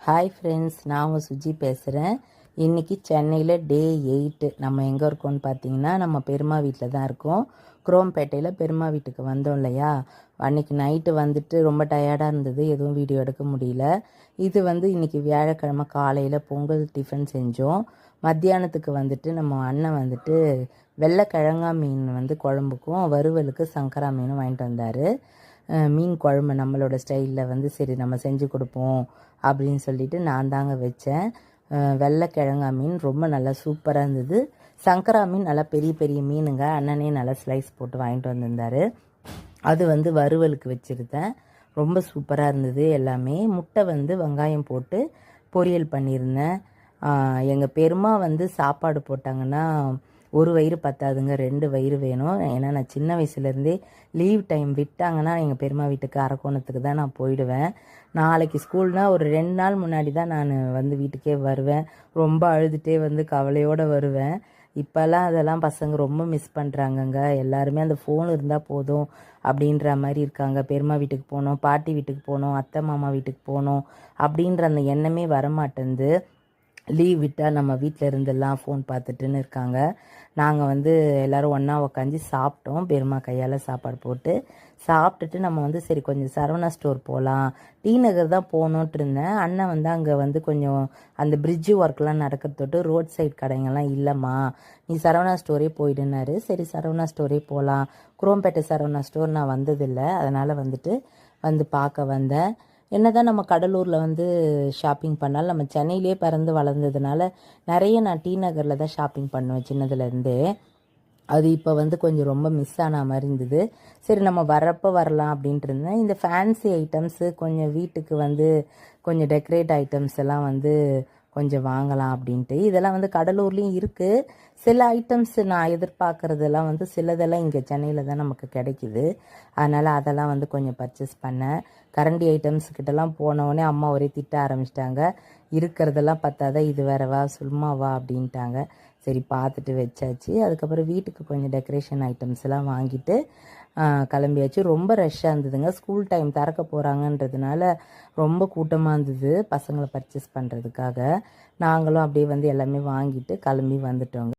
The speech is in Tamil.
ஹாய் ஃப்ரெண்ட்ஸ், நான் உங்கள் சுஜி பேசுகிறேன். இன்றைக்கி சென்னையில் டே 8. நம்ம எங்கே இருக்கோம்னு பார்த்தீங்கன்னா, நம்ம பெரியம்மா வீட்டில் தான் இருக்கோம். குரோம்பேட்டையில் பெரியம்மா வீட்டுக்கு வந்தோம் இல்லையா, அன்றைக்கி நைட்டு வந்துட்டு ரொம்ப டயர்டாக இருந்தது, எதுவும் வீடியோ எடுக்க முடியல. இது இன்றைக்கி வியாழக்கிழமை காலையில் பொங்கல் டிஃபன் செஞ்சோம். மத்தியானத்துக்கு வந்துட்டு நம்ம அண்ணன் வந்துட்டு வெள்ளைக்கிழங்கா மீன் குழம்புக்கும் வறுவலுக்கு சங்கரா மீனும் வாங்கிட்டு வந்தார். மீன் குழம்பு நம்மளோட ஸ்டைலில் சரி நம்ம செஞ்சு கொடுப்போம் அப்படின்னு சொல்லிட்டு நான் தாங்க வச்சேன். வெள்ளைக்கிழங்கா மீன் ரொம்ப நல்லா சூப்பராக இருந்தது. சங்கரா மீன் நல்லா பெரிய பெரிய மீனுங்க, அண்ணனே நல்லா ஸ்லைஸ் போட்டு வாங்கிட்டு வந்திருந்தார். அது வறுவலுக்கு வச்சுருந்தேன். ரொம்ப சூப்பராக இருந்தது எல்லாமே. முட்டை வெங்காயம் போட்டு பொரியல் பண்ணியிருந்தேன். எங்கள் பெருமா சாப்பாடு போட்டாங்கன்னா ஒரு வயிறு பத்தாதுங்க, 2 வயிறு வேணும். ஏன்னா நான் சின்ன வயசுலேருந்தே லீவ் டைம் விட்டாங்கன்னா எங்கள் பெரியம்மா வீட்டுக்கு அரக்கோணத்துக்கு தான் நான் போயிடுவேன். நாளைக்கு ஸ்கூல்னால் ஒரு 2 நாள் முன்னாடி தான் நான் வீட்டுக்கே வருவேன். ரொம்ப அழுதுகிட்டே கவலையோடு வருவேன். இப்போல்லாம் அதெல்லாம் பசங்க ரொம்ப மிஸ் பண்ணுறாங்கங்க. எல்லாருமே அந்த ஃபோன் இருந்தால் போதும் அப்படின்ற மாதிரி இருக்காங்க. பெரியம்மா வீட்டுக்கு போகணும், பாட்டி வீட்டுக்கு போகணும், அத்தை மாமா வீட்டுக்கு போகணும் அப்படின்ற அந்த எண்ணமே வரமாட்டேங்குது. லீவ் விட்டால் நம்ம வீட்டில் இருந்தெல்லாம் ஃபோன் பார்த்துட்டுன்னு இருக்காங்க. நாங்கள் எல்லோரும் ஒன்றா உக்காந்து சாப்பிட்டோம். பெருமா கையால் சாப்பாடு போட்டு சாப்பிட்டுட்டு நம்ம சரி கொஞ்சம் சரவணா ஸ்டோர் போகலாம், டி நகர் தான் போகணுன்ட்டு இருந்தேன். அண்ணன் அங்கே கொஞ்சம் அந்த பிரிட்ஜு ஒர்க்லாம் நடக்கிறதோட்டு ரோட் சைட் கடைங்கள்லாம் இல்லைம்மா, நீ சரவணா ஸ்டோரே போயிடுனாரு. சரி சரவணா ஸ்டோரே போகலாம். குரோம்பேட்டை சரவணா ஸ்டோர் நான் வந்ததில்லை, அதனால் பார்க்க வந்தேன். என்னதான் நம்ம கடலூரில் ஷாப்பிங் பண்ணாலும் நம்ம சென்னையிலே பிறந்து வளர்ந்ததுனால நிறைய நான் டி நகரில் தான் ஷாப்பிங் பண்ணுவேன் சின்னதுலேருந்தே. அது இப்போ கொஞ்சம் ரொம்ப மிஸ் ஆன மாதிரி இருந்தது. சரி நம்ம வர்றப்போ வரலாம் அப்படின்ட்டு இருந்தேன். இந்த ஃபேன்சி ஐட்டம்ஸு கொஞ்சம் வீட்டுக்கு கொஞ்சம் டெக்கரேட் ஐட்டம்ஸ் எல்லாம் கொஞ்சம் வாங்கலாம் அப்படின்ட்டு. இதெல்லாம் கடலூர்லேயும் இருக்குது. சில ஐட்டம்ஸ் நான் எதிர்பார்க்குறதெல்லாம் சிலதெல்லாம் இங்கே சென்னையில் தான் நமக்கு கிடைக்கிது. அதனால் அதெல்லாம் கொஞ்சம் பர்ச்சேஸ் பண்ணேன். கரண்டி ஐட்டம்ஸ் கிட்டலாம் போனோடனே அம்மா ஒரே திட்ட ஆரம்பிச்சிட்டாங்க. இருக்கிறதெல்லாம் பார்த்தாதான் இது வேறவா சும்மாவா அப்படின்ட்டாங்க. சரி பார்த்துட்டு வச்சாச்சு. அதுக்கப்புறம் வீட்டுக்கு கொஞ்சம் டெக்கரேஷன் ஐட்டம்ஸ் எல்லாம் வாங்கிட்டு கிளம்பியாச்சு. ரொம்ப ரஷ்ஷாக இருந்ததுங்க. ஸ்கூல் டைம் திறக்க போகிறாங்கன்றதுனால ரொம்ப கூட்டமாக இருந்தது பசங்களை பர்ச்சேஸ் பண்ணுறதுக்காக. நாங்களும் அப்படியே எல்லாமே வாங்கிட்டு கிளம்பி வந்துட்டோங்க.